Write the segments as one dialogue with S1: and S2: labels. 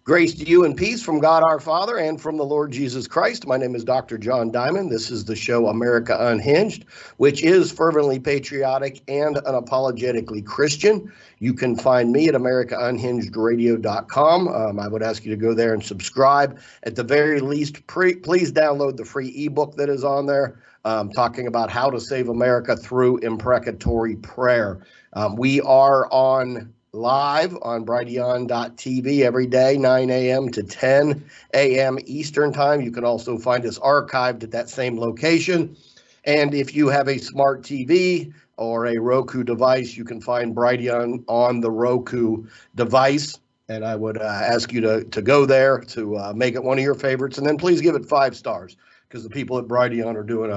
S1: Grace to you and peace from God our Father and from the Lord Jesus Christ. My name is Dr. John Diamond. This is the show America Unhinged, which is fervently patriotic and unapologetically Christian. You can find me at AmericaUnhingedRadio.com. I would ask you to go there and subscribe. At the very least, please download the free ebook that is on there, talking about how to save America through imprecatory prayer. We are on live on brighteon.tv every day, 9 a.m. to 10 a.m. Eastern Time. You can also find us archived at that same location. And if you have a smart TV or a Roku device, you can find Brighteon on the Roku device. And I would ask you to go there to make it one of your favorites. And then please give it 5 stars, because the people at Brighteon are doing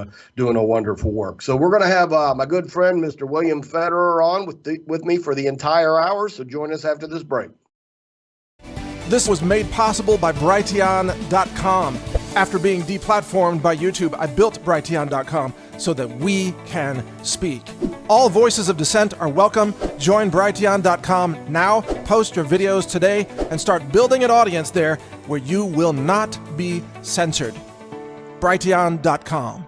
S1: a wonderful work. So we're going to have my good friend, Mr. William Federer, on with me for the entire hour. So join us after this break.
S2: This was made possible by Brighteon.com. After being deplatformed by YouTube, I built Brighteon.com so that we can speak. All voices of dissent are welcome. Join Brighteon.com now, post your videos today, and start building an audience there where you will not be censored. Brighteon.com.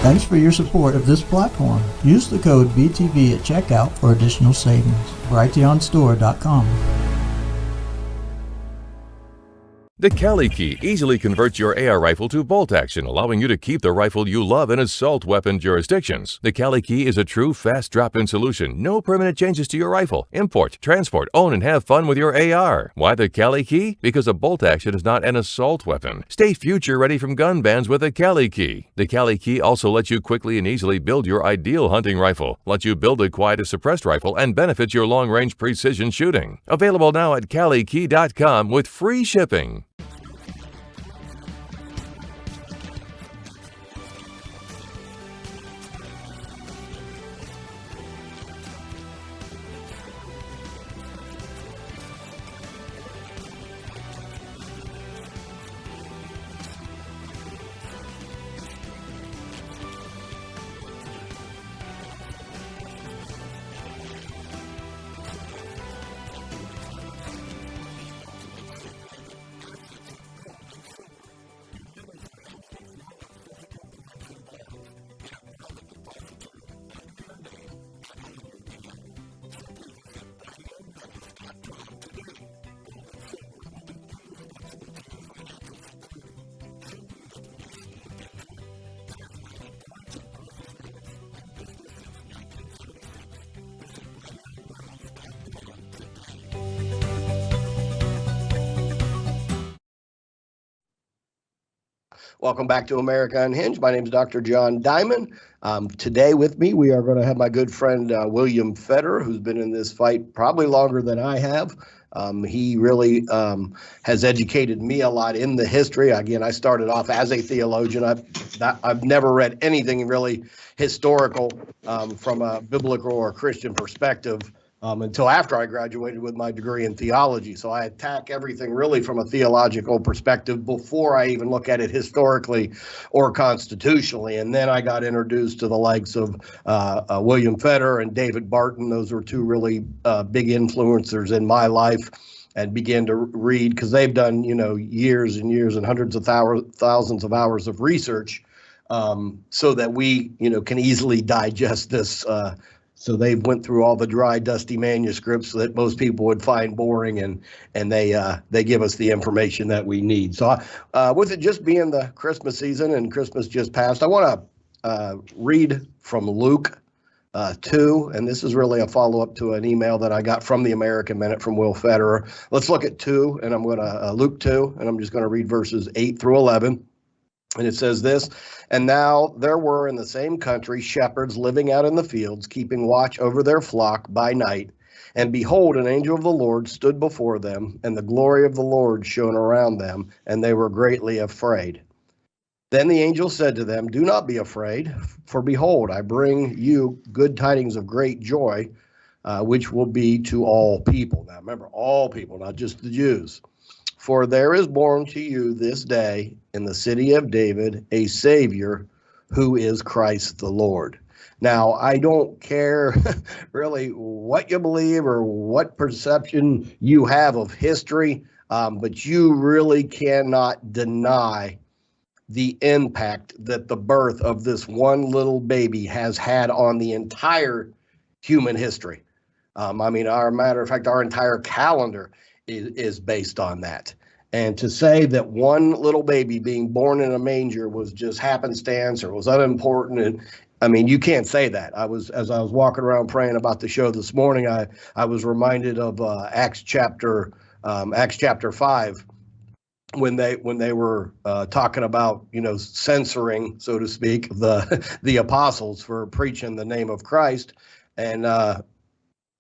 S3: Thanks for your support of this platform. Use the code BTV at checkout for additional savings. BrighteonStore.com.
S4: The Cali Key easily converts your AR rifle to bolt action, allowing you to keep the rifle you love in assault weapon jurisdictions. The Cali Key is a true fast drop-in solution. No permanent changes to your rifle. Import, transport, own, and have fun with your AR. Why the Cali Key? Because a bolt action is not an assault weapon. Stay future ready from gun bans with the Cali Key. The Cali Key also lets you quickly and easily build your ideal hunting rifle, lets you build a quiet suppressed rifle, and benefits your long-range precision shooting. Available now at CaliKey.com with free shipping.
S1: Welcome back to America Unhinged. My name is Dr. John Diamond. Today with me, we are going to have my good friend William Federer, who's been in this fight probably longer than I have. He really has educated me a lot in the history. Again, I started off as a theologian. I've never read anything really historical from a biblical or Christian perspective until after I graduated with my degree in theology. So I attack everything really from a theological perspective before I even look at it historically or constitutionally. And then I got introduced to the likes of William Federer and David Barton. Those were two really big influencers in my life, and began to read, because they've done, years and years and hundreds of thousands of hours of research, so that we, can easily digest this. So they went through all the dry, dusty manuscripts that most people would find boring, and they give us the information that we need. So with it just being the Christmas season and Christmas just passed, I want to read from Luke 2, and this is really a follow-up to an email that I got from the American Minute from Will Federer. Let's look at 2, and I'm going to Luke 2, and I'm just going to read verses 8 through 11. And it says this: "And now there were in the same country shepherds living out in the fields, keeping watch over their flock by night. And behold, an angel of the Lord stood before them, and the glory of the Lord shone around them, and they were greatly afraid. Then the angel said to them, "Do not be afraid, for behold, I bring you good tidings of great joy, which will be to all people." Now remember, all people, not just the Jews. "For there is born to you this day in the city of David a Savior, who is Christ the Lord." Now, I don't care really what you believe or what perception you have of history, but you really cannot deny the impact that the birth of this one little baby has had on the entire human history. I mean, matter of fact, our entire calendar is based on that. And to say that one little baby being born in a manger was just happenstance or was unimportant, and I mean, you can't say that. As I was walking around praying about the show this morning, I was reminded of Acts chapter 5, when they were talking about, censoring, so to speak, the apostles for preaching the name of Christ. And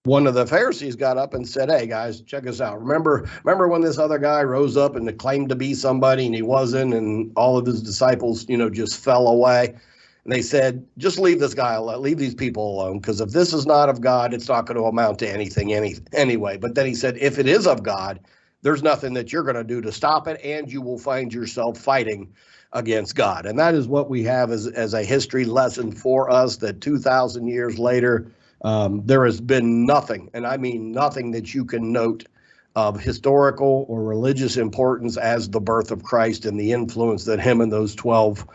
S1: one of the Pharisees got up and said, "Hey guys, check us out. Remember when this other guy rose up and claimed to be somebody and he wasn't, and all of his disciples, just fell away?" And they said, "Just leave this guy alone, leave these people alone, because if this is not of God, it's not going to amount to anything anyway." But then he said, "If it is of God, there's nothing that you're going to do to stop it, and you will find yourself fighting against God." And that is what we have as a history lesson for us, that 2,000 years later, there has been nothing, and I mean nothing, that you can note of historical or religious importance as the birth of Christ and the influence that him and those 12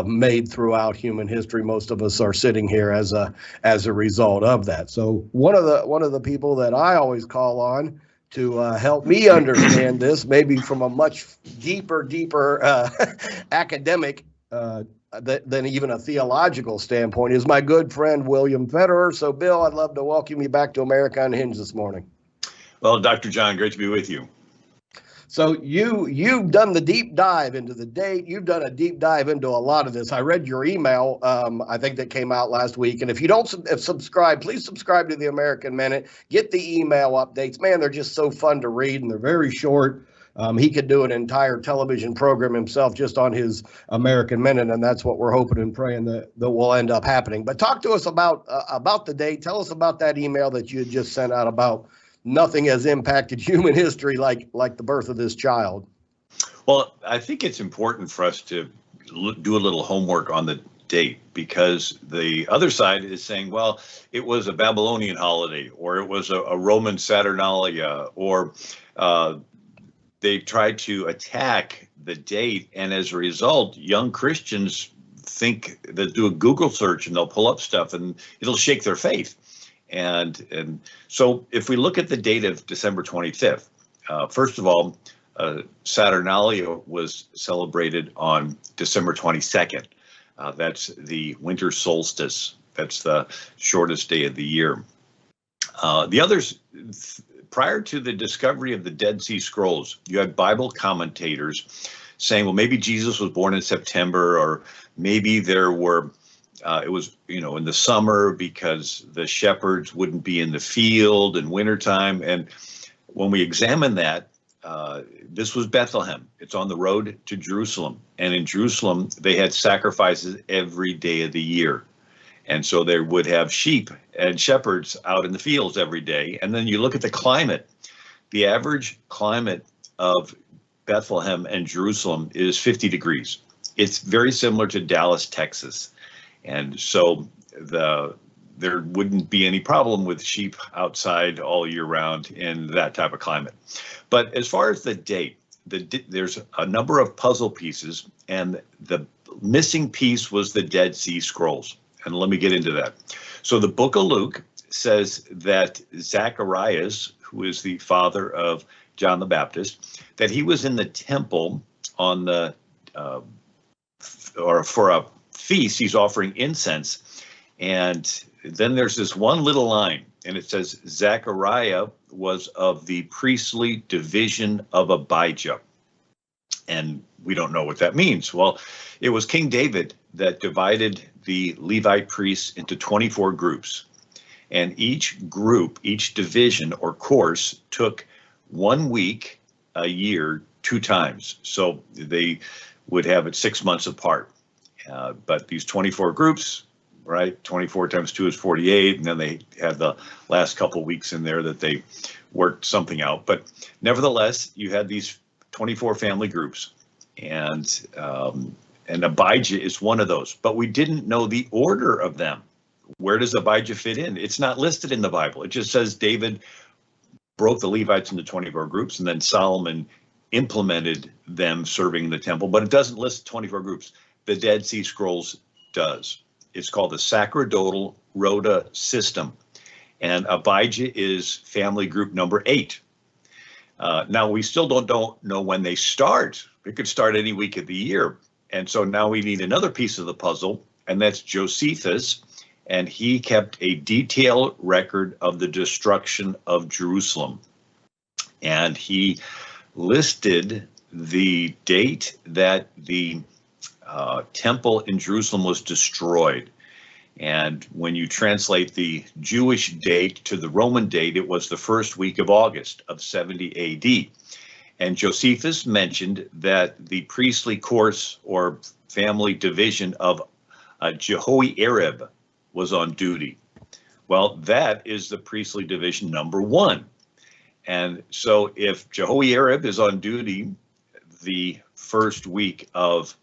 S1: made throughout human history. Most of us are sitting here as a result of that. So one of the people that I always call on to help me understand this, maybe from a much deeper academic than even a theological standpoint, is my good friend William Federer. So, Bill, I'd love to welcome you back to America Unhinged this morning.
S5: Well, Dr. John, great to be with you.
S1: So you've done the deep dive into the date. You've done a deep dive into a lot of this. I read your email, I think that came out last week. And if you don't subscribe, please subscribe to the American Minute. Get the email updates. Man, they're just so fun to read, and they're very short. He could do an entire television program himself just on his American Minute, and that's what we're hoping and praying that will end up happening. But talk to us about the date. Tell us about that email that you had just sent out about nothing has impacted human history like the birth of this child.
S5: Well, I think it's important for us to do a little homework on the date, because the other side is saying, well, it was a Babylonian holiday, or it was a Roman Saturnalia, or they tried to attack the date. And as a result, young Christians think they'll do a Google search and they'll pull up stuff and it'll shake their faith. And so if we look at the date of December 25th, first of all, Saturnalia was celebrated on December 22nd. That's the winter solstice. That's the shortest day of the year. The others, prior to the discovery of the Dead Sea Scrolls, you had Bible commentators saying, well, maybe Jesus was born in September, or maybe there were it was, in the summer because the shepherds wouldn't be in the field in wintertime. And when we examine that, this was Bethlehem. It's on the road to Jerusalem. And in Jerusalem, they had sacrifices every day of the year. And so they would have sheep and shepherds out in the fields every day. And then you look at the climate. The average climate of Bethlehem and Jerusalem is 50 degrees. It's very similar to Dallas, Texas. And so there wouldn't be any problem with sheep outside all year round in that type of climate. But as far as the date, there's a number of puzzle pieces, and the missing piece was the Dead Sea Scrolls. And let me get into that. So the book of Luke says that Zacharias, who is the father of John the Baptist, that he was in the temple on the or for a feast. He's offering incense, and then there's this one little line, and it says Zechariah was of the priestly division of Abijah. And we don't know what that means. Well, it was King David that divided the Levite priests into 24 groups, and each group, each division or course, took 1 week a year 2 times. So they would have it 6 months apart. But these 24 groups, right? 24 times 2 is 48. And then they had the last couple weeks in there that they worked something out. But nevertheless, you had these 24 family groups. And Abijah is one of those. But we didn't know the order of them. Where does Abijah fit in? It's not listed in the Bible. It just says David broke the Levites into 24 groups, and then Solomon implemented them serving the temple, but it doesn't list 24 groups. The Dead Sea Scrolls does. It's called the Sacerdotal Rota System, and Abijah is family group number 8. Now, we still don't know when they start. It could start any week of the year, and so now we need another piece of the puzzle, and that's Josephus, and he kept a detailed record of the destruction of Jerusalem, and he listed the date that the temple in Jerusalem was destroyed. And when you translate the Jewish date to the Roman date, it was the first week of August of 70 AD. And Josephus mentioned that the priestly course or family division of Jehoiarib was on duty. Well, that is the priestly division number 1. And so if Jehoiarib is on duty the first week of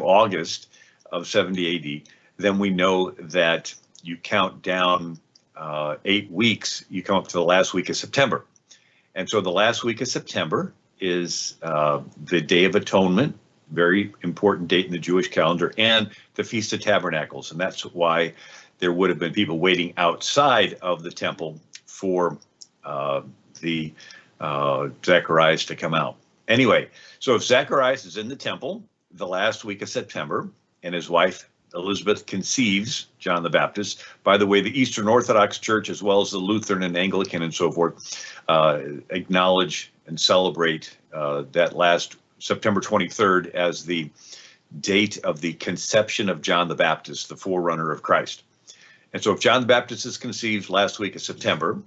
S5: August of 70 AD, then we know that you count down 8 weeks, you come up to the last week of September. And so the last week of September is the Day of Atonement, very important date in the Jewish calendar, and the Feast of Tabernacles. And that's why there would have been people waiting outside of the temple for the Zacharias to come out. Anyway, so if Zacharias is in the temple the last week of September and his wife Elizabeth conceives John the Baptist, by the way, the Eastern Orthodox Church, as well as the Lutheran and Anglican and so forth, acknowledge and celebrate that last September 23rd as the date of the conception of John the Baptist, the forerunner of Christ. And so if John the Baptist is conceived last week of September,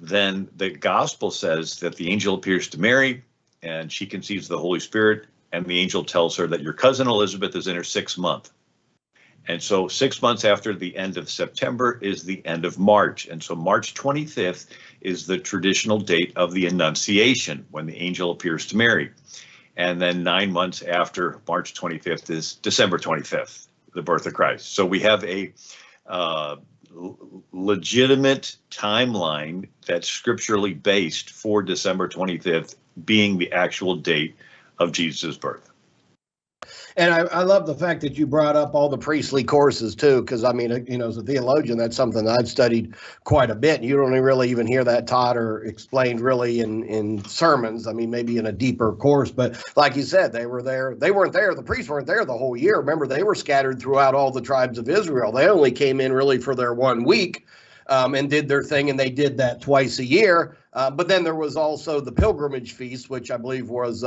S5: then the gospel says that the angel appears to Mary and she conceives the Holy Spirit, and the angel tells her that your cousin Elizabeth is in her 6th month. And so 6 months after the end of September is the end of March. And so March 25th is the traditional date of the Annunciation, when the angel appears to Mary. And then 9 months after March 25th is December 25th, the birth of Christ. So we have a legitimate timeline that's scripturally based for December 25th being the actual date of Jesus' birth.
S1: And I love the fact that you brought up all the priestly courses too, because I mean, you know, as a theologian, that's something I've studied quite a bit. You don't really even hear that taught or explained really in sermons. I mean, maybe in a deeper course, but like you said, they were there. They weren't there. The priests weren't there the whole year. Remember, they were scattered throughout all the tribes of Israel. They only came in really for their 1 week. And did their thing, and they did that twice a year. But then there was also the pilgrimage feast, which I believe was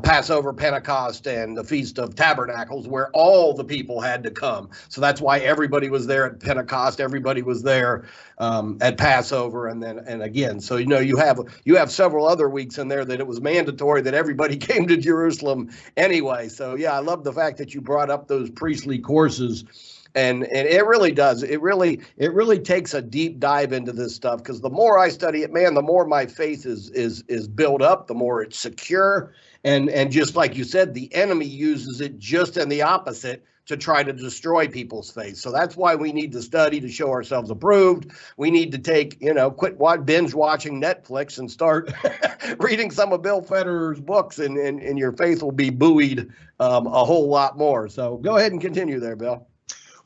S1: Passover, Pentecost, and the Feast of Tabernacles, where all the people had to come. So that's why everybody was there at Pentecost. Everybody was there at Passover, and again. So you know you have several other weeks in there that it was mandatory that everybody came to Jerusalem anyway. So yeah, I love the fact that you brought up those priestly courses. And it really does. It really takes a deep dive into this stuff, because the more I study it, man, the more my faith is built up, the more it's secure. And just like you said, the enemy uses it just in the opposite to try to destroy people's faith. So that's why we need to study to show ourselves approved. We need to quit binge watching Netflix and start reading some of Bill Federer's books, and your faith will be buoyed a whole lot more. So go ahead and continue there, Bill.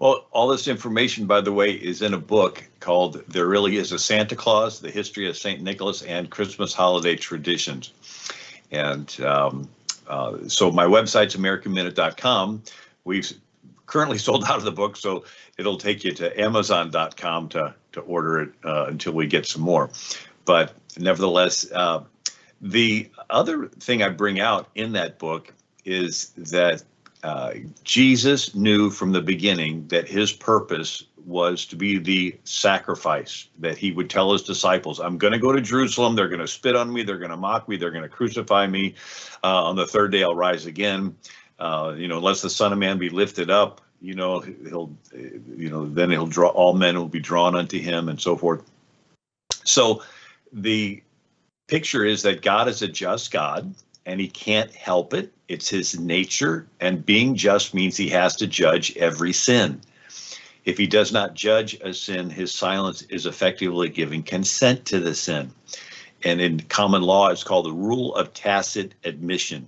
S5: Well, all this information, by the way, is in a book called There Really Is a Santa Claus, The History of St. Nicholas and Christmas Holiday Traditions. And so my website's AmericanMinute.com. We've currently sold out of the book, so it'll take you to Amazon.com to order it until we get some more. But nevertheless, the other thing I bring out in that book is that Jesus knew from the beginning that his purpose was to be the sacrifice, that he would tell his disciples, I'm going to go to Jerusalem. They're going to spit on me. They're going to mock me. They're going to crucify me. On the third day, I'll rise again. Unless the Son of Man be lifted up, then he'll draw, all men will be drawn unto him, and so forth. So the picture is that God is a just God, and he can't help it. It's his nature, and being just means he has to judge every sin. If he does not judge a sin, his silence is effectively giving consent to the sin. And in common law, it's called the rule of tacit admission.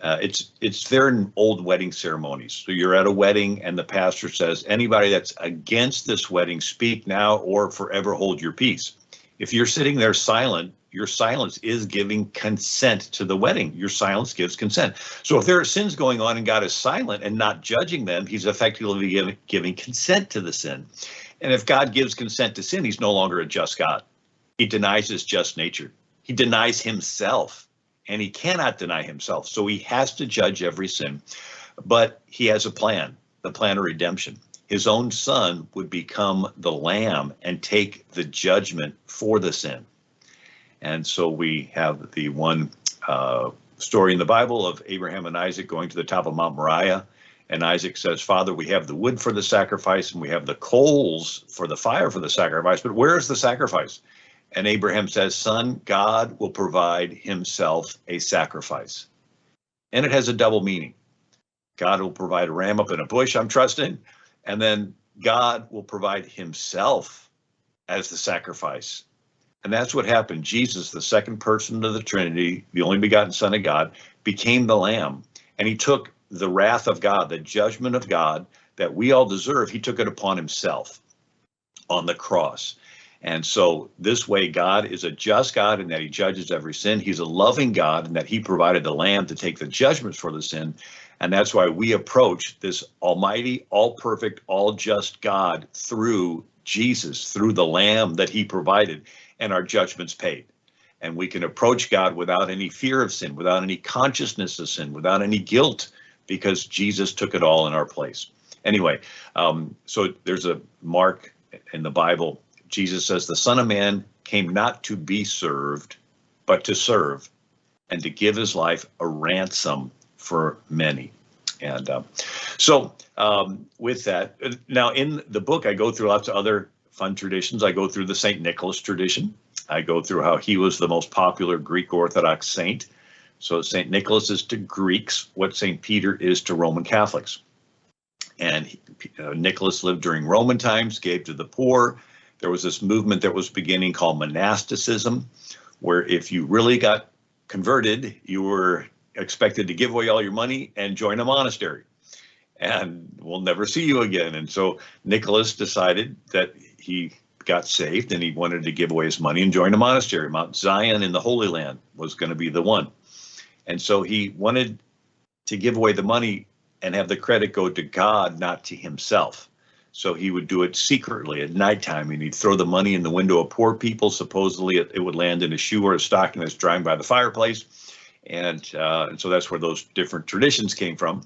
S5: It's there in old wedding ceremonies. So you're at a wedding and the pastor says, anybody that's against this wedding, speak now or forever hold your peace. If you're sitting there silent, your silence is giving consent to the wedding. Your silence gives consent. So if there are sins going on and God is silent and not judging them, he's effectively giving consent to the sin. And if God gives consent to sin, he's no longer a just God. He denies his just nature. He denies himself, and he cannot deny himself. So he has to judge every sin. But he has a plan, the plan of redemption. His own son would become the lamb and take the judgment for the sin. And so we have the one story in the Bible of Abraham and Isaac going to the top of Mount Moriah. And Isaac says, Father, we have the wood for the sacrifice and we have the coals for the fire for the sacrifice, but where is the sacrifice? And Abraham says, Son, God will provide himself a sacrifice. And it has a double meaning. God will provide a ram up in a bush, I'm trusting. And then God will provide himself as the sacrifice. And that's what happened. Jesus, the second person of the Trinity, the only begotten Son of God, became the Lamb. And he took the wrath of God, the judgment of God that we all deserve. He took it upon himself on the cross. And so this way, God is a just God in that he judges every sin. He's a loving God in that he provided the Lamb to take the judgments for the sin. And that's why we approach this almighty, all perfect, all just God through Jesus, through the Lamb that he provided, and our judgment's paid. And we can approach God without any fear of sin, without any consciousness of sin, without any guilt, because Jesus took it all in our place. Anyway, so there's a mark in the Bible. Jesus says, the Son of Man came not to be served, but to serve, and to give his life a ransom for many. And with that, now in the book, I go through lots of other fun traditions. I go through the St. Nicholas tradition. I go through how he was the most popular Greek Orthodox saint. So St. Nicholas is to Greeks what St. Peter is to Roman Catholics. And Nicholas lived during Roman times, gave to the poor. There was this movement that was beginning called monasticism, where if you really got converted, you were expected to give away all your money and join a monastery. And we'll never see you again. And so Nicholas decided that he got saved and he wanted to give away his money and join a monastery. Mount Zion in the Holy Land was going to be the one. And so he wanted to give away the money and have the credit go to God, not to himself. So he would do it secretly at nighttime, and he'd throw the money in the window of poor people. Supposedly it would land in a shoe or a stocking that's drying by the fireplace. And so that's where those different traditions came from.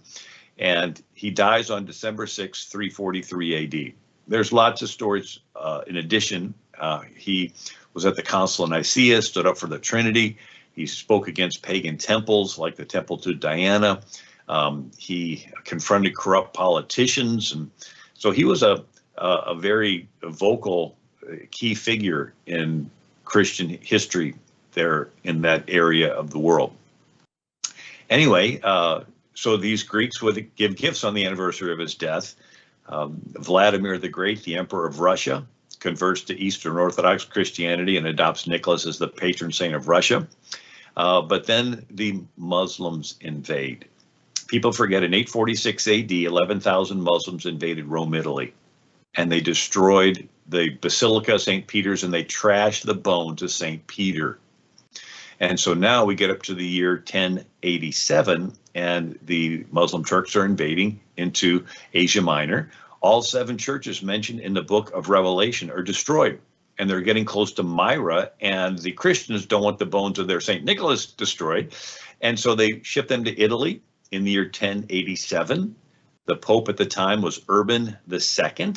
S5: And he dies on December 6, 343 AD. There's lots of stories. In addition, he was at the Council of Nicaea, stood up for the Trinity. He spoke against pagan temples like the temple to Diana. He confronted corrupt politicians. And so he was a very vocal key figure in Christian history there in that area of the world. Anyway, so these Greeks would give gifts on the anniversary of his death. Vladimir the Great, the Emperor of Russia, converts to Eastern Orthodox Christianity and adopts Nicholas as the patron saint of Russia. But then the Muslims invade. People forget in 846 AD, 11,000 Muslims invaded Rome, Italy, and they destroyed the Basilica of St. Peter's and they trashed the bones of St. Peter. And so now we get up to the year 1087 and the Muslim Turks are invading into Asia Minor. All 7 churches mentioned in the book of Revelation are destroyed, and they're getting close to Myra, and the Christians don't want the bones of their St. Nicholas destroyed. And so they ship them to Italy, in the year 1087. The Pope at the time was Urban II,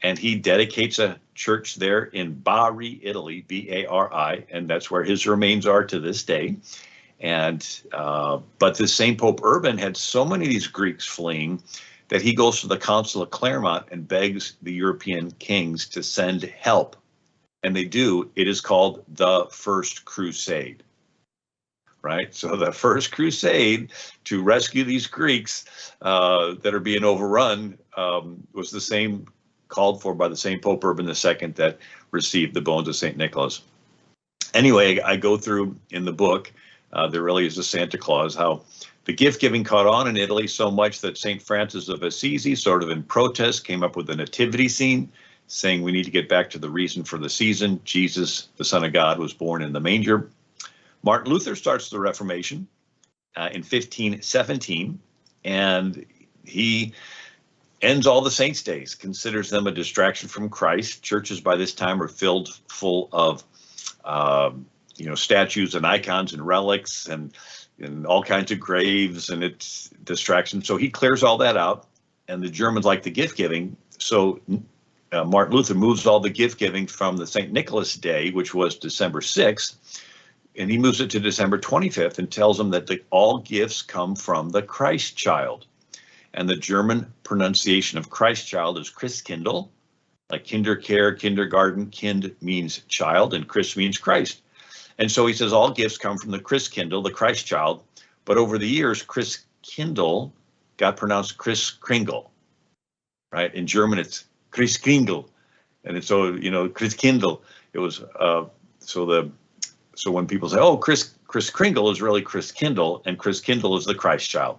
S5: and he dedicates a church there in Bari, Italy, Bari, and that's where his remains are to this day. And but the same Pope Urban had so many of these Greeks fleeing that he goes to the Council of Clermont and begs the European kings to send help. And they do. It is called the First Crusade. Right? So the First Crusade to rescue these Greeks that are being overrun was the same, called for by the same Pope Urban II that received the bones of St. Nicholas. Anyway, I go through in the book, there really is a Santa Claus, how the gift giving caught on in Italy so much that St. Francis of Assisi, sort of in protest, came up with a nativity scene saying we need to get back to the reason for the season. Jesus, the Son of God, was born in the manger. Martin Luther starts the Reformation in 1517, and he ends all the saints' days, considers them a distraction from Christ. Churches by this time are filled full of statues and icons and relics and all kinds of graves, and it's distraction. So he clears all that out, and the Germans like the gift giving. So Martin Luther moves all the gift giving from the St. Nicholas Day, which was December 6th, and he moves it to December 25th and tells them that all gifts come from the Christ child. And the German pronunciation of Christ child is Christkindl, like Kindercare, kindergarten. Kind means child, and Christ means Christ. And so he says all gifts come from the Christkindl, the Christ child. But over the years, Christkindl got pronounced Christkringle, right? In German, it's Christkringle. And it's so, Christkindl. It was, so when people say, oh, Kris Kringle is really Christkindl, and Christkindl is the Christ child.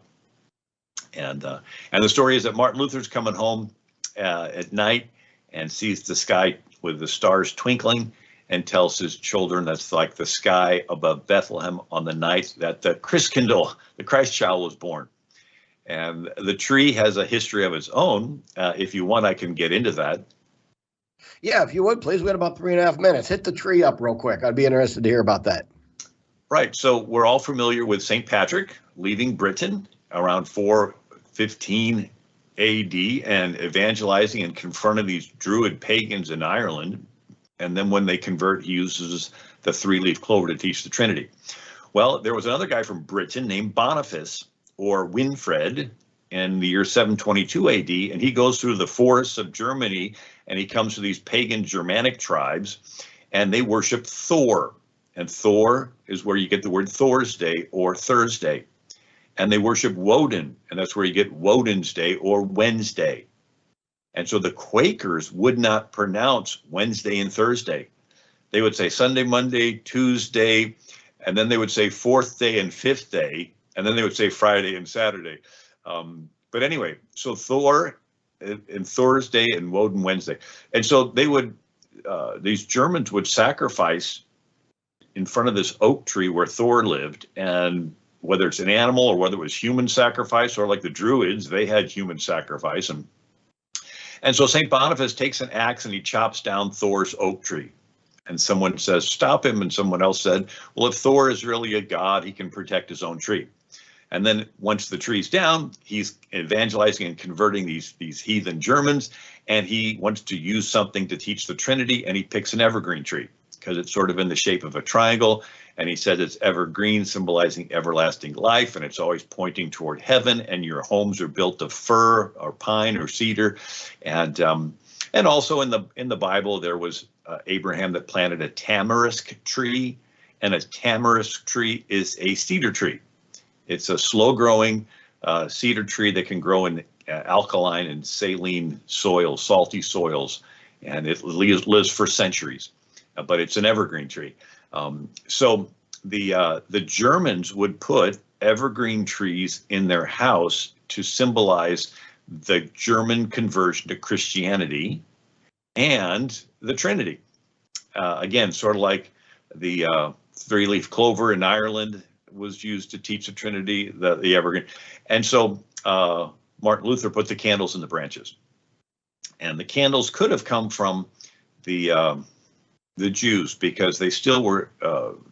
S5: And the story is that Martin Luther's coming home at night and sees the sky with the stars twinkling and tells his children that's like the sky above Bethlehem on the night that the Christkindl, the Christ child, was born. And the tree has a history of its own. If you want, I can get into that.
S1: Yeah, if you would, please. We got about 3.5 minutes. Hit the tree up real quick. I'd be interested to hear about that.
S5: Right. So we're all familiar with St. Patrick leaving Britain around 415 AD and evangelizing and confronting these Druid pagans in Ireland. And then when they convert, he uses the three-leaf clover to teach the Trinity. Well, there was another guy from Britain named Boniface, or Winfred, in the year 722 AD, and he goes through the forests of Germany, and he comes to these pagan Germanic tribes, and they worship Thor. And Thor is where you get the word Thursday or Thursday. And they worship Woden, and that's where you get Woden's Day or Wednesday. And so the Quakers would not pronounce Wednesday and Thursday. They would say Sunday, Monday, Tuesday, and then they would say fourth day and fifth day, and then they would say Friday and Saturday. But anyway, so Thor and Thursday and Woden Wednesday. And so they would, these Germans would sacrifice in front of this oak tree where Thor lived, and whether it's an animal or whether it was human sacrifice, or like the Druids, they had human sacrifice. And so St. Boniface takes an axe and he chops down Thor's oak tree. And someone says, stop him. And someone else said, well, if Thor is really a god, he can protect his own tree. And then once the tree's down, he's evangelizing and converting these heathen Germans. And he wants to use something to teach the Trinity. And he picks an evergreen tree because it's sort of in the shape of a triangle. And he says it's evergreen, symbolizing everlasting life. And it's always pointing toward heaven. And your homes are built of fir or pine or cedar. And also in the Bible, there was Abraham that planted a tamarisk tree. And a tamarisk tree is a cedar tree. It's a slow-growing cedar tree that can grow in alkaline and saline soils, salty soils, and it lives for centuries. But it's an evergreen tree. So the Germans would put evergreen trees in their house to symbolize the German conversion to Christianity and the Trinity. Again, sort of like the three-leaf clover in Ireland was used to teach the Trinity, the evergreen. And so Martin Luther put the candles in the branches. And the candles could have come from the Jews, because they still were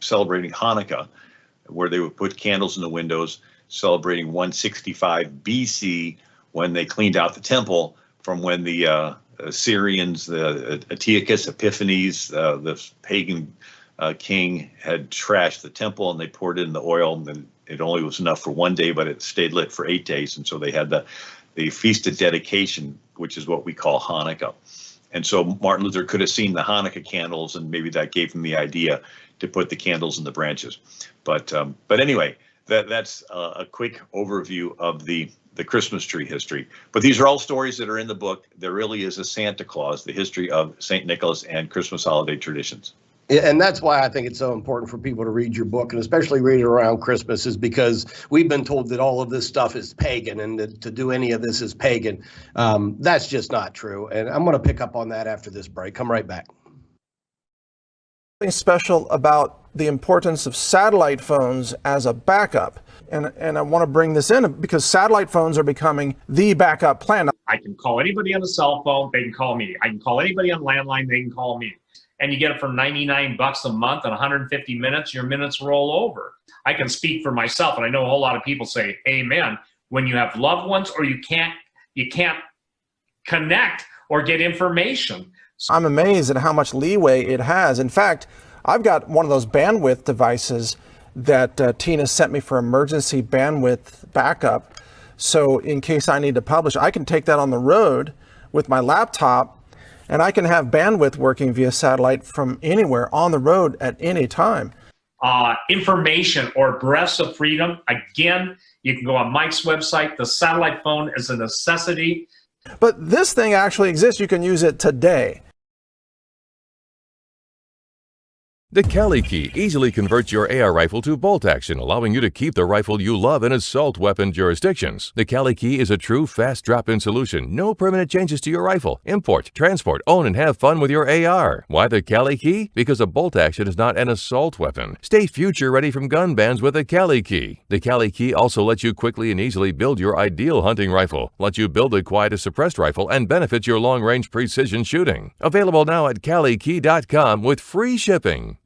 S5: celebrating Hanukkah, where they would put candles in the windows celebrating 165 BC when they cleaned out the temple from when the Assyrians, the Antiochus Epiphanes, the pagan king, had trashed the temple, and they poured in the oil, and it only was enough for one day, but it stayed lit for 8 days. And so they had the Feast of Dedication, which is what we call Hanukkah. And so Martin Luther could have seen the Hanukkah candles, and maybe that gave him the idea to put the candles in the branches. But anyway, that's a quick overview of the Christmas tree history. But these are all stories that are in the book. There really is a Santa Claus, the history of St. Nicholas and Christmas holiday traditions.
S1: And that's why I think it's so important for people to read your book, and especially read it around Christmas, is because we've been told that all of this stuff is pagan, and that to do any of this is pagan. That's just not true. And I'm going to pick up on that after this break. Come right back.
S2: Something special about the importance of satellite phones as a backup. And I want to bring this in because satellite phones are becoming the backup plan.
S6: I can call anybody on a cell phone, they can call me. I can call anybody on landline, they can call me. And you get it for $99 a month and 150 minutes, your minutes roll over. I can speak for myself, and I know a whole lot of people say, amen, when you have loved ones or you can't connect or get information.
S2: I'm amazed at how much leeway it has. In fact, I've got one of those bandwidth devices that Tina sent me for emergency bandwidth backup. So in case I need to publish, I can take that on the road with my laptop, and I can have bandwidth working via satellite from anywhere on the road at any time.
S6: Information or breaths of freedom. Again, you can go on Mike's website. The satellite phone is a necessity.
S2: But this thing actually exists. You can use it today.
S4: The Cali Key easily converts your AR rifle to bolt action, allowing you to keep the rifle you love in assault weapon jurisdictions. The Cali Key is a true fast drop-in solution. No permanent changes to your rifle. Import, transport, own, and have fun with your AR. Why the Cali Key? Because a bolt action is not an assault weapon. Stay future ready from gun bans with the Cali Key. The Cali Key also lets you quickly and easily build your ideal hunting rifle, lets you build a quiet as suppressed rifle, and benefits your long-range precision shooting. Available now at CaliKey.com with free shipping.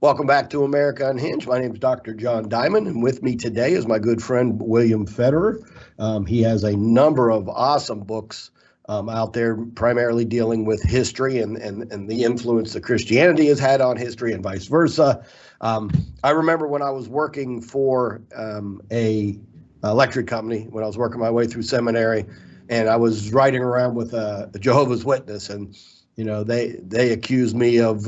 S1: Welcome back to America Unhinged. My name is Dr. John Diamond, and with me today is my good friend William Federer. He has a number of awesome books out there, primarily dealing with history and the influence that Christianity has had on history and vice versa. I remember when I was working for a electric company, when I was working my way through seminary, and I was riding around with a Jehovah's Witness, and they accused me of,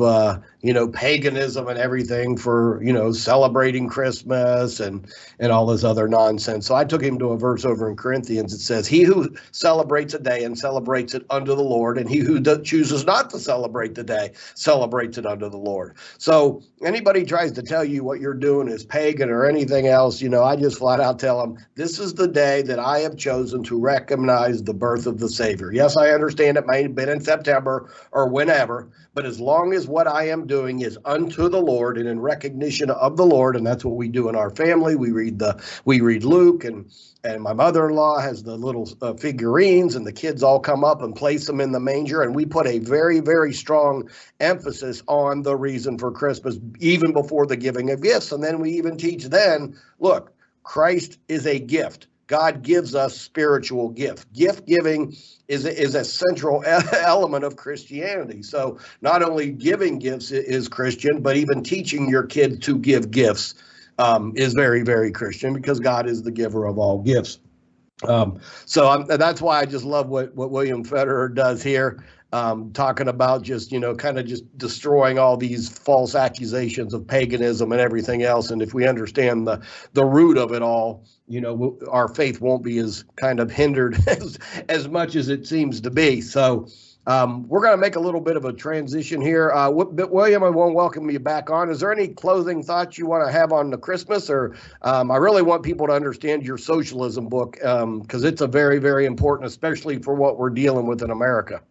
S1: paganism and everything for, celebrating Christmas and all this other nonsense. So I took him to a verse over in Corinthians. It says, he who celebrates a day and celebrates it unto the Lord, and he who chooses not to celebrate the day celebrates it unto the Lord. So anybody tries to tell you what you're doing is pagan or anything else, I just flat out tell them, this is the day that I have chosen to recognize the birth of the Savior. Yes, I understand it may have been in September or whenever, but as long as what I am doing is unto the Lord and in recognition of the Lord, and that's what we do in our family. We read Luke, and my mother-in-law has the little figurines, and the kids all come up and place them in the manger, and we put a very, very strong emphasis on the reason for Christmas, even before the giving of gifts. And then we even teach look, Christ is a gift. God gives us spiritual gift. Gift giving is a central element of Christianity. So not only giving gifts is Christian, but even teaching your kid to give gifts is very, very Christian, because God is the giver of all gifts. That's why I just love what William Federer does here, talking about just, kind of just destroying all these false accusations of paganism and everything else. And if we understand the root of it all, our faith won't be as kind of hindered as much as it seems to be. So we're going to make a little bit of a transition here. William, I want to welcome you back on. Is there any closing thoughts you want to have on the Christmas? Or I really want people to understand your socialism book, because it's a very, very important, especially for what we're dealing with in America.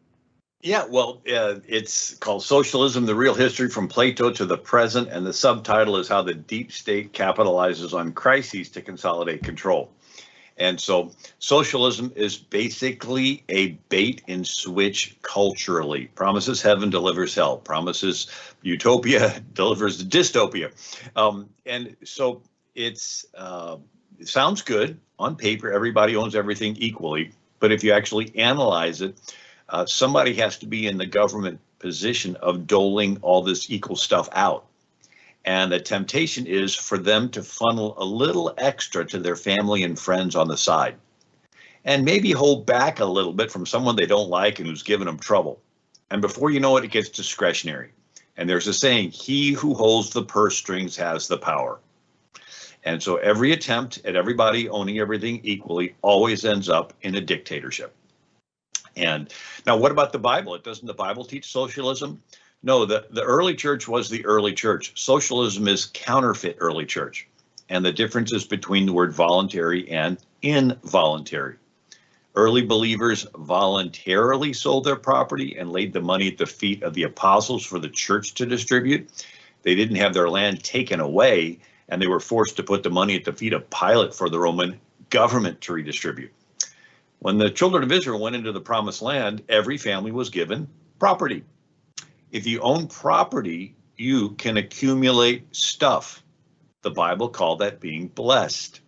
S5: Yeah, well, it's called Socialism, the Real History from Plato to the Present, and the subtitle is How the Deep State Capitalizes on Crises to Consolidate Control. And so socialism is basically a bait and switch culturally. Promises heaven, delivers hell. Promises utopia, delivers dystopia. And so it sounds good on paper. Everybody owns everything equally. But if you actually analyze it, somebody has to be in the government position of doling all this equal stuff out. And the temptation is for them to funnel a little extra to their family and friends on the side, and maybe hold back a little bit from someone they don't like and who's giving them trouble. And before you know it, it gets discretionary. And there's a saying, he who holds the purse strings has the power. And so every attempt at everybody owning everything equally always ends up in a dictatorship. And now, what about the Bible? Doesn't the Bible teach socialism? No, the early church was the early church. Socialism is counterfeit early church. And the difference is between the word voluntary and involuntary. Early believers voluntarily sold their property and laid the money at the feet of the apostles for the church to distribute. They didn't have their land taken away, and they were forced to put the money at the feet of Pilate for the Roman government to redistribute. When the children of Israel went into the promised land, every family was given property. If you own property, you can accumulate stuff. The Bible called that being blessed.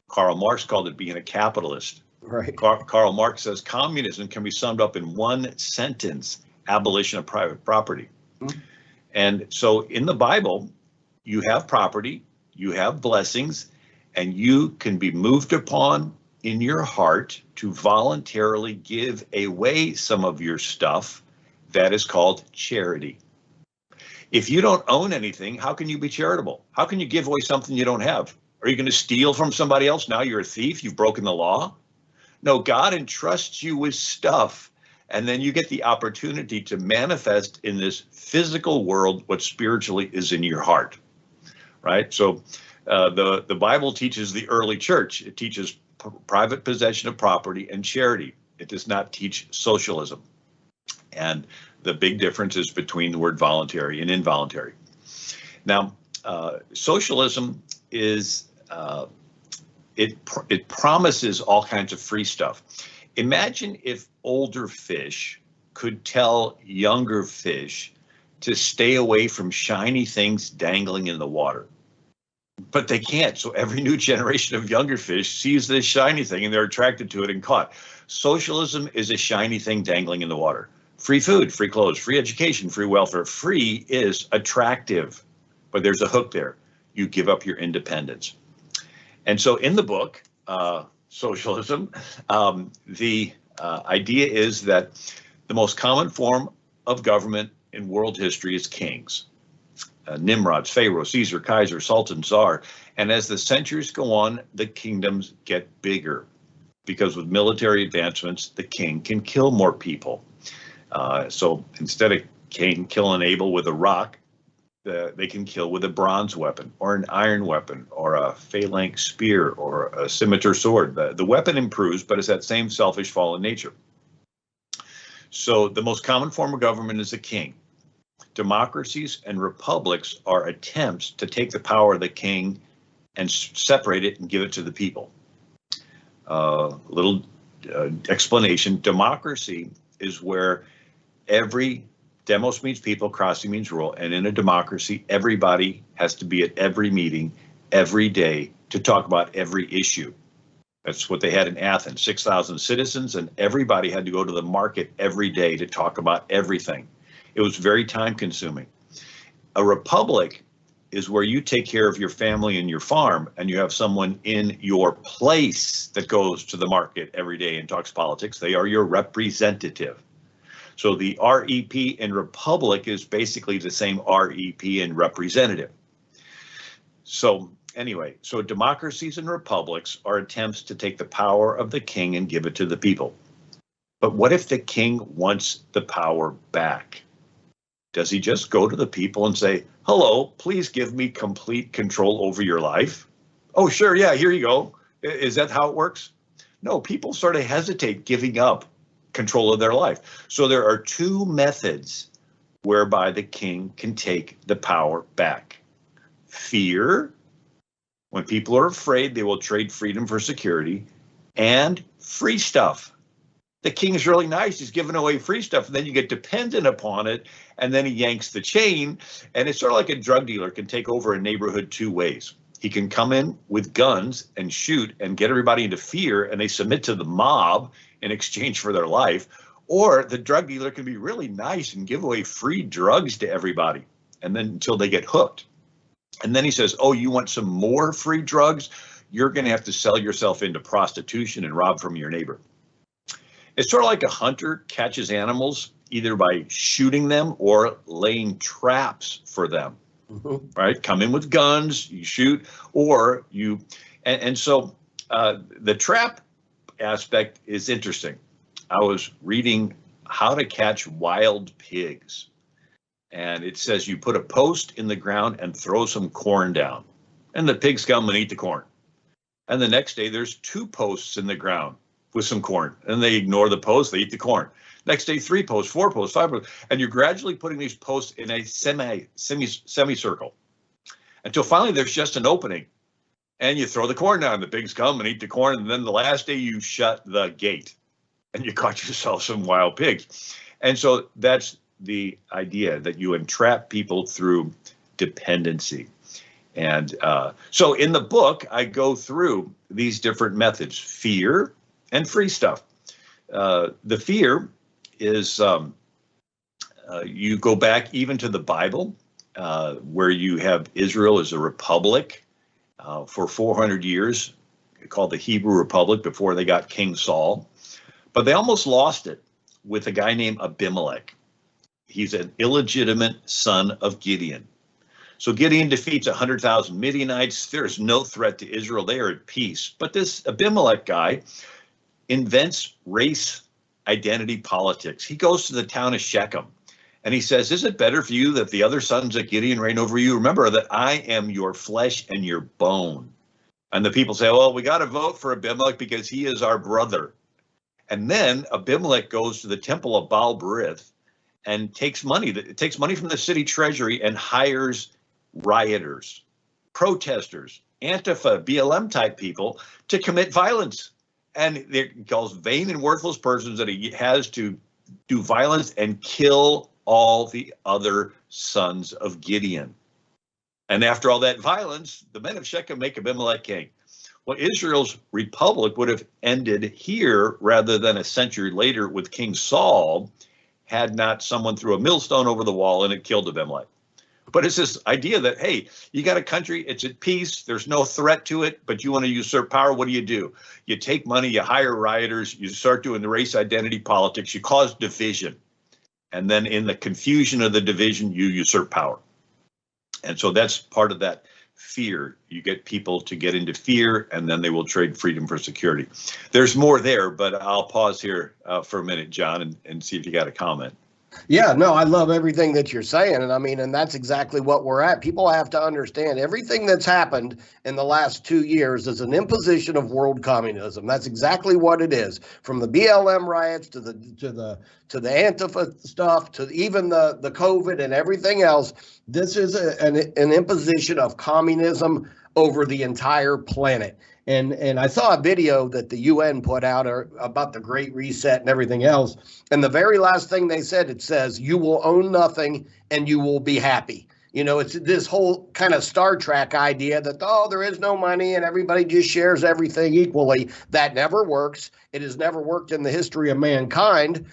S5: Karl Marx called it being a capitalist.
S1: Right.
S5: Karl Marx says communism can be summed up in one sentence: abolition of private property. Mm-hmm. And so in the Bible, you have property, you have blessings, and you can be moved upon in your heart to voluntarily give away some of your stuff. That is called charity. If you don't own anything, how can you be charitable? How can you give away something you don't have? Are you going to steal from somebody else? Now you're a thief, you've broken the law? No, God entrusts you with stuff, and then you get the opportunity to manifest in this physical world what spiritually is in your heart, right? So the Bible teaches the early church. It teaches private possession of property and charity. It does not teach socialism. And the big difference is between the word voluntary and involuntary. Now, socialism is, it promises all kinds of free stuff. Imagine if older fish could tell younger fish to stay away from shiny things dangling in the water. But they can't. So every new generation of younger fish sees this shiny thing and they're attracted to it and caught. Socialism is a shiny thing dangling in the water. Free food, free clothes, free education, free welfare. Free is attractive, but there's a hook there. You give up your independence. And so in the book, Socialism, the idea is that the most common form of government in world history is kings. Nimrods, Pharaoh, Caesar, Kaiser, Sultan, Tsar. And as the centuries go on, the kingdoms get bigger, because with military advancements, the king can kill more people. So instead of Cain killing Abel with a rock, they can kill with a bronze weapon or an iron weapon or a phalanx spear or a scimitar sword. The weapon improves, but it's that same selfish fallen nature. So the most common form of government is a king. Democracies and republics are attempts to take the power of the king and separate it and give it to the people. Little explanation. Democracy is where demos means people, cracy means rule. And in a democracy, everybody has to be at every meeting every day to talk about every issue. That's what they had in Athens, 6,000 citizens, and everybody had to go to the market every day to talk about everything. It was very time consuming. A republic is where you take care of your family and your farm, and you have someone in your place that goes to the market every day and talks politics. They are your representative. So the REP in republic is basically the same REP in representative. So anyway, so democracies and republics are attempts to take the power of the king and give it to the people. But what if the king wants the power back? Does he just go to the people and say, hello, please give me complete control over your life? Oh, sure, yeah, here you go. Is that how it works? No, people sort of hesitate giving up control of their life. So there are two methods whereby the king can take the power back. Fear. When people are afraid, they will trade freedom for security. And free stuff. The king is really nice. He's giving away free stuff. And then you get dependent upon it. And then he yanks the chain. And it's sort of like a drug dealer can take over a neighborhood two ways. He can come in with guns and shoot and get everybody into fear, and they submit to the mob in exchange for their life. Or the drug dealer can be really nice and give away free drugs to everybody, and then until they get hooked. And then he says, oh, you want some more free drugs? You're going to have to sell yourself into prostitution and rob from your neighbor. It's sort of like a hunter catches animals either by shooting them or laying traps for them. Mm-hmm. Right? Come in with guns, you shoot, or you, and so the trap aspect is interesting. I was reading How to Catch Wild Pigs, and it says you put a post in the ground and throw some corn down, and the pigs come and eat the corn. And the next day there's two posts in the ground with some corn, and they ignore the post, they eat the corn. Next day, 3 posts, 4 posts, 5 posts, and you're gradually putting these posts in a semicircle until finally there's just an opening, and you throw the corn down. The pigs come and eat the corn, and then the last day you shut the gate, and you caught yourself some wild pigs. And so that's the idea, that you entrap people through dependency. And so in the book, I go through these different methods: fear and free stuff. The fear is you go back even to the Bible, where you have Israel as a republic for 400 years, called the Hebrew Republic, before they got King Saul. But they almost lost it with a guy named Abimelech. He's an illegitimate son of Gideon. So Gideon defeats 100,000 Midianites. There's no threat to Israel. They are at peace. But this Abimelech guy invents race identity politics. He goes to the town of Shechem and he says, is it better for you that the other sons of Gideon reign over you? Remember that I am your flesh and your bone. And the people say, well, we got to vote for Abimelech because he is our brother. And then Abimelech goes to the temple of Baal-berith and takes money from the city treasury and hires rioters, protesters, Antifa, BLM type people to commit violence. And he calls vain and worthless persons that he has to do violence and kill all the other sons of Gideon. And after all that violence, the men of Shechem make Abimelech king. Well, Israel's republic would have ended here rather than a century later with King Saul, had not someone threw a millstone over the wall and it killed Abimelech. But it's this idea that, hey, you got a country, it's at peace, there's no threat to it, but you want to usurp power. What do? You take money, you hire rioters, you start doing the race identity politics, you cause division. And then in the confusion of the division, you usurp power. And so that's part of that fear. You get people to get into fear, and then they will trade freedom for security. There's more there, but I'll pause here for a minute, John, and see if you got a comment.
S1: Yeah, no, I love everything that you're saying. And I mean, and that's exactly what we're at. People have to understand everything that's happened in the last 2 years is an imposition of world communism. That's exactly what it is. From the BLM riots to the Antifa stuff to even the COVID and everything else. This is an imposition of communism over the entire planet. And I saw a video that the UN put out about the Great Reset and everything else. And the very last thing they said, it says, you will own nothing and you will be happy. You know, it's this whole kind of Star Trek idea that, oh, there is no money and everybody just shares everything equally. That never works. It has never worked in the history of mankind.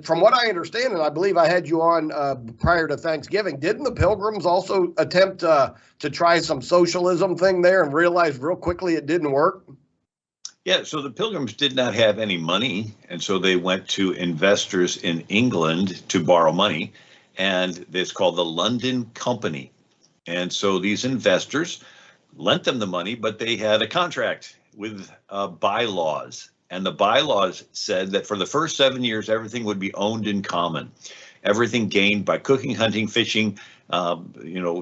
S1: from what I understand, and I believe I had you on prior to Thanksgiving, didn't the Pilgrims also attempt to try some socialism thing there and realize real quickly it didn't work?
S5: Yeah, so the Pilgrims did not have any money, and so they went to investors in England to borrow money, and it's called the London Company. And so these investors lent them the money, but they had a contract with bylaws. And the bylaws said that for the first 7 years, everything would be owned in common. Everything gained by cooking, hunting, fishing,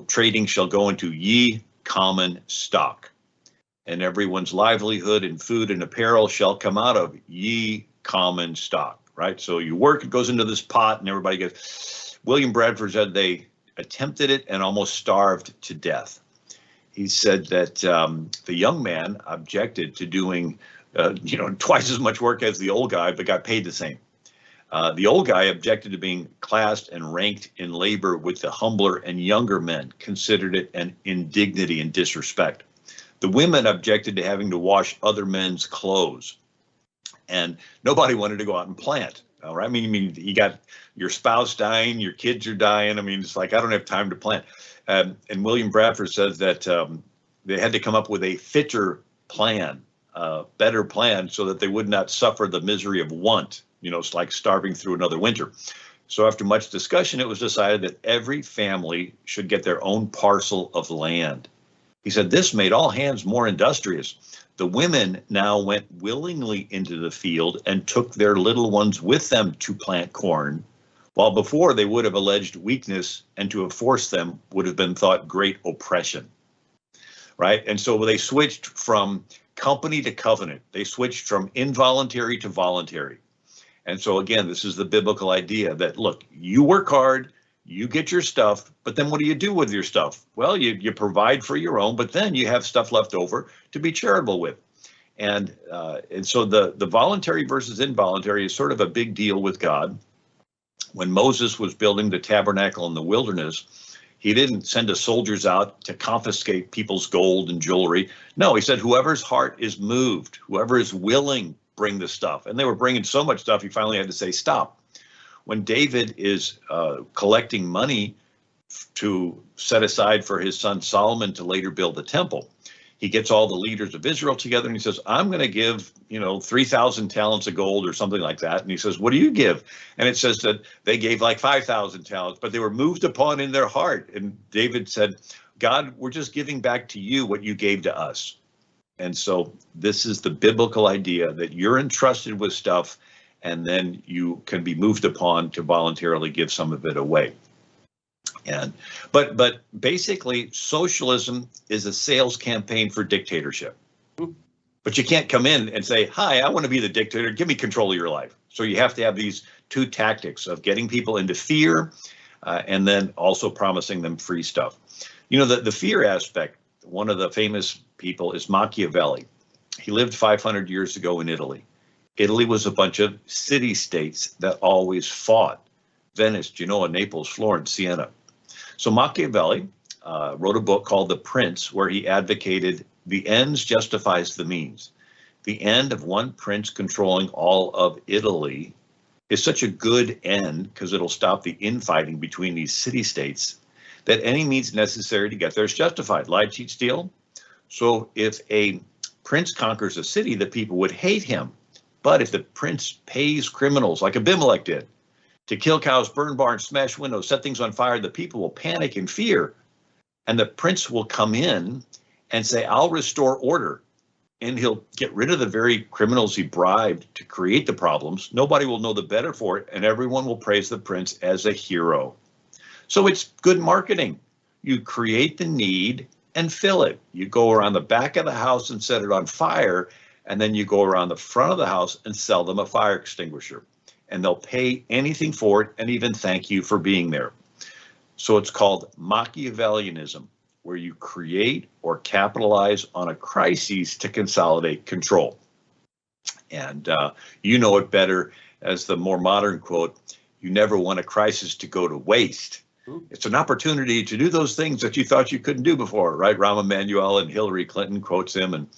S5: trading shall go into ye common stock. And everyone's livelihood and food and apparel shall come out of ye common stock, right? So you work, it goes into this pot and everybody gets. William Bradford said they attempted it and almost starved to death. He said that the young man objected to doing twice as much work as the old guy, but got paid the same. The old guy objected to being classed and ranked in labor with the humbler and younger men, considered it an indignity and disrespect. The women objected to having to wash other men's clothes, and nobody wanted to go out and plant. All right. I mean, you got your spouse dying, your kids are dying. I mean, it's like, I don't have time to plant. And William Bradford says that they had to come up with a fitter plan, better plan, so that they would not suffer the misery of want. It's like starving through another winter. So after much discussion, it was decided that every family should get their own parcel of land. He said this made all hands more industrious. The women now went willingly into the field and took their little ones with them to plant corn, while before they would have alleged weakness, and to have forced them would have been thought great oppression. Right? And so they switched from company to covenant. They switched from involuntary to voluntary. And so again, this is the biblical idea that, look, you work hard, you get your stuff, but then what do you do with your stuff? Well, you provide for your own, but then you have stuff left over to be charitable with. And so the voluntary versus involuntary is sort of a big deal with God. When Moses was building the tabernacle in the wilderness, he didn't send his soldiers out to confiscate people's gold and jewelry. No, he said, whoever's heart is moved, whoever is willing, bring the stuff. And they were bringing so much stuff, he finally had to say, stop. When David is collecting money to set aside for his son Solomon to later build the temple, he gets all the leaders of Israel together and he says, I'm going to give, 3,000 talents of gold or something like that. And he says, what do you give? And it says that they gave like 5,000 talents, but they were moved upon in their heart. And David said, God, we're just giving back to you what you gave to us. And so this is the biblical idea that you're entrusted with stuff, and then you can be moved upon to voluntarily give some of it away. But basically, socialism is a sales campaign for dictatorship. But you can't come in and say, hi, I want to be the dictator. Give me control of your life. So you have to have these two tactics of getting people into fear and then also promising them free stuff. The fear aspect, one of the famous people is Machiavelli. He lived 500 years ago in Italy. Italy was a bunch of city-states that always fought. Venice, Genoa, Naples, Florence, Siena. So Machiavelli wrote a book called The Prince, where he advocated the ends justifies the means. The end of one prince controlling all of Italy is such a good end because it'll stop the infighting between these city-states that any means necessary to get there is justified. Lie, cheat, steal. So if a prince conquers a city, the people would hate him. But if the prince pays criminals like Abimelech did to kill cows, burn barns, smash windows, set things on fire, the people will panic and fear. And the prince will come in and say, I'll restore order. And he'll get rid of the very criminals he bribed to create the problems. Nobody will know the better for it. And everyone will praise the prince as a hero. So it's good marketing. You create the need and fill it. You go around the back of the house and set it on fire. And then you go around the front of the house and sell them a fire extinguisher. And they'll pay anything for it and even thank you for being there. So it's called Machiavellianism, where you create or capitalize on a crisis to consolidate control. And you know it better as the more modern quote, you never want a crisis to go to waste. It's an opportunity to do those things that you thought you couldn't do before, right? Rahm Emanuel and Hillary Clinton quotes him.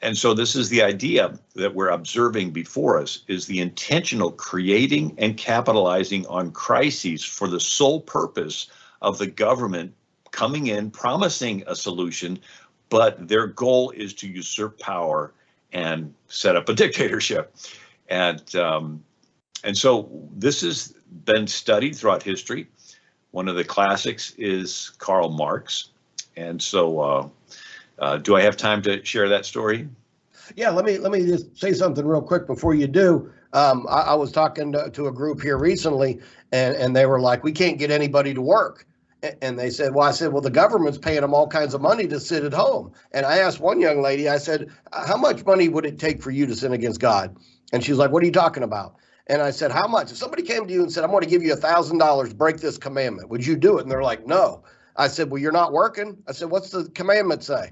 S5: And so this is the idea that we're observing before us, is the intentional creating and capitalizing on crises for the sole purpose of the government coming in, promising a solution, but their goal is to usurp power and set up a dictatorship. And so this has been studied throughout history. One of the classics is Karl Marx. And so do I have time to share that story?
S1: Yeah, let me just say something real quick before you do. I was talking to a group here recently, and they were like, we can't get anybody to work. And they said, well, I said, well, the government's paying them all kinds of money to sit at home. And I asked one young lady, I said, how much money would it take for you to sin against God? And she was like, what are you talking about? And I said, how much? If somebody came to you and said, I'm going to give you $1,000, break this commandment, would you do it? And they're like, no. I said, well, you're not working. I said, what's the commandment say?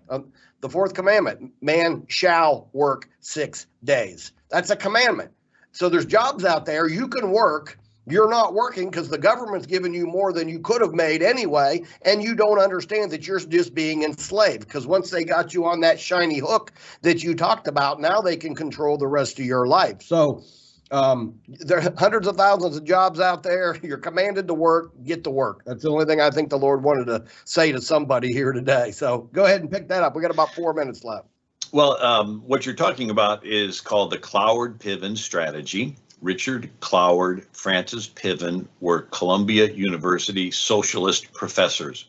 S1: The fourth commandment, man shall work 6 days. That's a commandment. So there's jobs out there. You can work. You're not working because the government's giving you more than you could have made anyway. And you don't understand that you're just being enslaved, because once they got you on that shiny hook that you talked about, now they can control the rest of your life. So there are hundreds of thousands of jobs out there. You're commanded to work, get to work. That's the only thing I think the Lord wanted to say to somebody here today. So go ahead and pick that up. We got about 4 minutes left.
S5: Well, what you're talking about is called the Cloward-Piven strategy. Richard Cloward, Francis Piven were Columbia University socialist professors.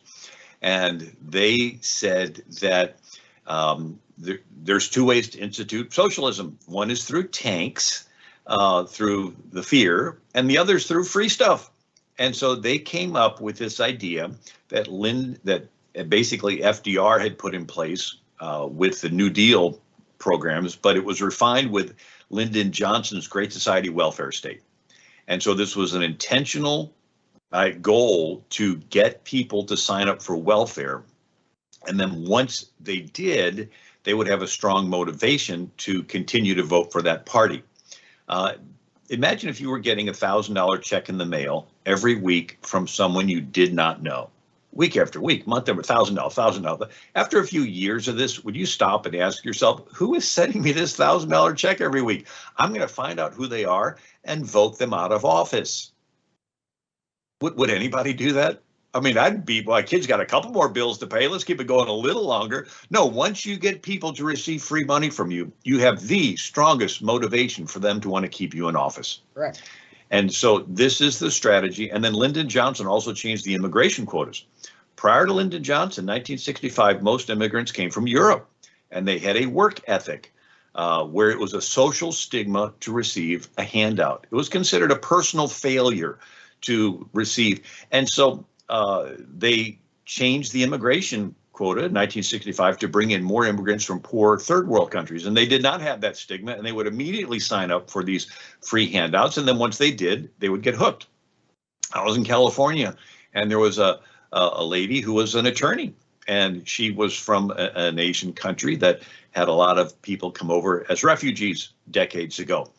S5: And they said that there's two ways to institute socialism. One is through tanks, through the fear, and the other is through free stuff. And so they came up with this idea that basically FDR had put in place with the New Deal programs, but it was refined with Lyndon Johnson's Great Society welfare state. And so this was an intentional goal to get people to sign up for welfare. And then once they did, they would have a strong motivation to continue to vote for that party. Imagine if you were getting a $1,000 check in the mail every week from someone you did not know. Week after week, month over, $1,000. After a few years of this, would you stop and ask yourself, who is sending me this $1,000 check every week? I'm going to find out who they are and vote them out of office. Would anybody do that? I mean, my kids got a couple more bills to pay. Let's keep it going a little longer. No, once you get people to receive free money from you, you have the strongest motivation for them to want to keep you in office.
S1: Right.
S5: And so this is the strategy. And then Lyndon Johnson also changed the immigration quotas. Prior to Lyndon Johnson, 1965, most immigrants came from Europe, and they had a work ethic where it was a social stigma to receive a handout. It was considered a personal failure to receive. And so they changed the immigration quota in 1965 to bring in more immigrants from poor third world countries. And they did not have that stigma, and they would immediately sign up for these free handouts. And then once they did, they would get hooked. I was in California, and there was a lady who was an attorney, and she was from an Asian country that had a lot of people come over as refugees decades ago.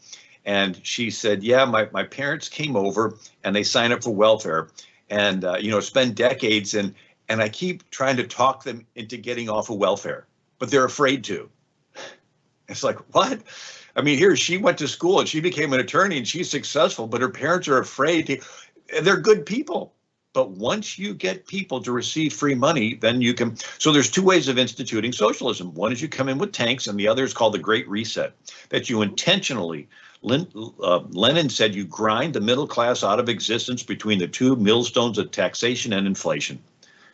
S5: And she said, yeah, my parents came over and they signed up for welfare and, spend decades. And I keep trying to talk them into getting off of welfare, but they're afraid to. It's like, what? I mean, here she went to school and she became an attorney and she's successful, but her parents are afraid. They're good people. But once you get people to receive free money, then you can. So there's two ways of instituting socialism. One is you come in with tanks, and the other is called the Great Reset, that you intentionally, Lenin said, you grind the middle class out of existence between the two millstones of taxation and inflation.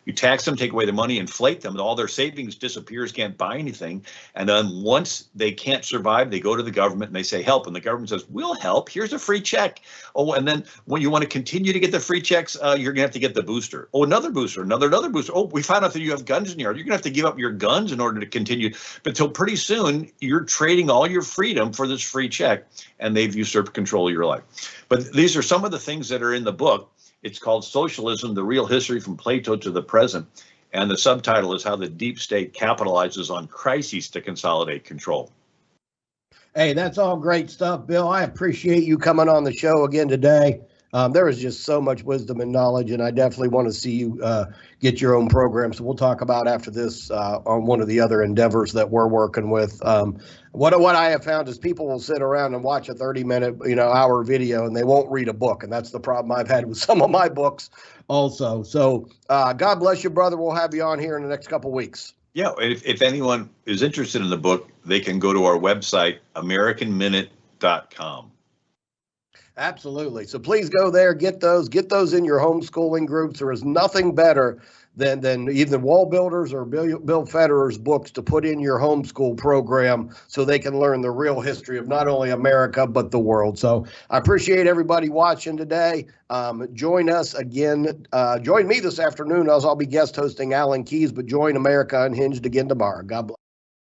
S5: You tax them, take away their money, inflate them, all their savings disappears, can't buy anything. And then once they can't survive, they go to the government and they say, help. And the government says, we'll help. Here's a free check. Oh, and then when you want to continue to get the free checks, you're going to have to get the booster. Oh, another booster, another booster. Oh, we found out that you have guns in your yard. You're going to have to give up your guns in order to continue. But until pretty soon, you're trading all your freedom for this free check, and they've usurped control of your life. But these are some of the things that are in the book. It's called Socialism, the Real History from Plato to the Present. And the subtitle is How the Deep State Capitalizes on Crises to Consolidate Control.
S1: Hey, that's all great stuff, Bill. I appreciate you coming on the show again today. There is just so much wisdom and knowledge, and I definitely want to see you get your own program. So we'll talk about after this on one of the other endeavors that we're working with. What I have found is people will sit around and watch a 30-minute, hour video, and they won't read a book, and that's the problem I've had with some of my books also. So God bless you, brother. We'll have you on here in the next couple weeks.
S5: Yeah, if anyone is interested in the book, they can go to our website, AmericanMinute.com.
S1: Absolutely. So please go there, get those in your homeschooling groups. There is nothing better than either Wall Builders or Bill Federer's books to put in your homeschool program so they can learn the real history of not only America, but the world. So I appreciate everybody watching today. Join us again. Join me this afternoon as I'll be guest hosting Alan Keyes, but join America Unhinged again tomorrow. God bless.